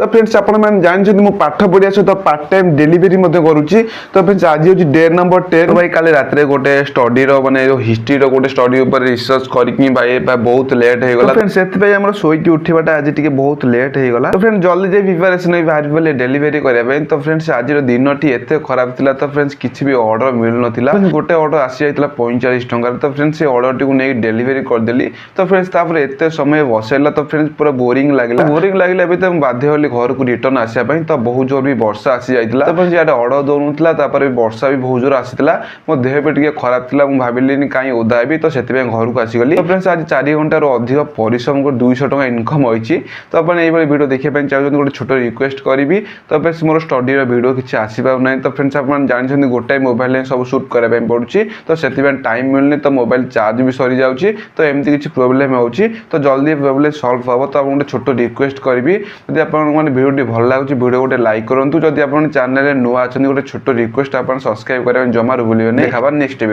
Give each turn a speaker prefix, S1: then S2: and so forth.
S1: तो फ्रेंड्स आपण मैंने जानते मु पाठ पढ़िया सहित पार्ट टाइम डेलीवरी करुच्ची। तो फ्रेंड्स आज हूँ डे नंबर 10 भाई काली रात गोटे स्टडी माने हिस्ट्री गोटे स्टडी रिसर्च करके भाई बहुत लेट हो गला। फ्रेंड्स से आम शोक उठाटा आज टी बहुत लेट हो गला। तो फ्रेंड्स जल्दी जाए प्रिपेरेसन बाहर पड़े डेलीवरी करने। तो फ्रेंड्स आज दिन टी एत खराब था। तो फ्रेंड्स किसी भी ऑर्डर मिल ना गोटे ऑर्डर आसी जाता 45 टकर। तो फ्रेंड्स से ऑर्डर टी नहीं डेलीवरी करदेली। तो फ्रेंड्स एत समय बसैला। तो फ्रेंड्स पूरा बोरिंग लगे भी तो बाध्य घर को रिटर्न आसापी। तो बहुत जोर भी वर्षा आसी जाता। तो फ्रेंड्स ऑर्डर दौनुला वर्षा भी बहुत जोर आसाला। मो देह भी टे खराब था। मुझे भाविली कहीं ओदा भी तो घर को आसीगली। तो फ्रेंड्स आज 4 घंटार अधिक परिश्रम को 200 टका इनकम होती। तो आप वीडियो देखिए चाहिए गोटे छोट रिक्वेस्ट करी। तो फ्रेंड्स मोर स्टडी वीडियो किसी आसपार। तो फ्रेंड्स आप जानते गोटाए मोबाइल सब सुट करने पड़ुची। तो से टाइम मिलनी। तो मोबाइल चार्ज भी सरी जाऊँगी। तो एमती किसी प्रोब्लेम हो तो जल्दी प्रोब्लेम सल्व हम। तो आप गोटे छोट रिक्वेस्ट करी जब आप भिडियो भल लगे भिडियो गोटे लाइक करूँ। जब आप चैनल नुआ अच्छा गोटे छोट रिक्वेस्ट आप सब्सक्राइब करें जमार भूलें। देखा नेक्स्ट वीडियो।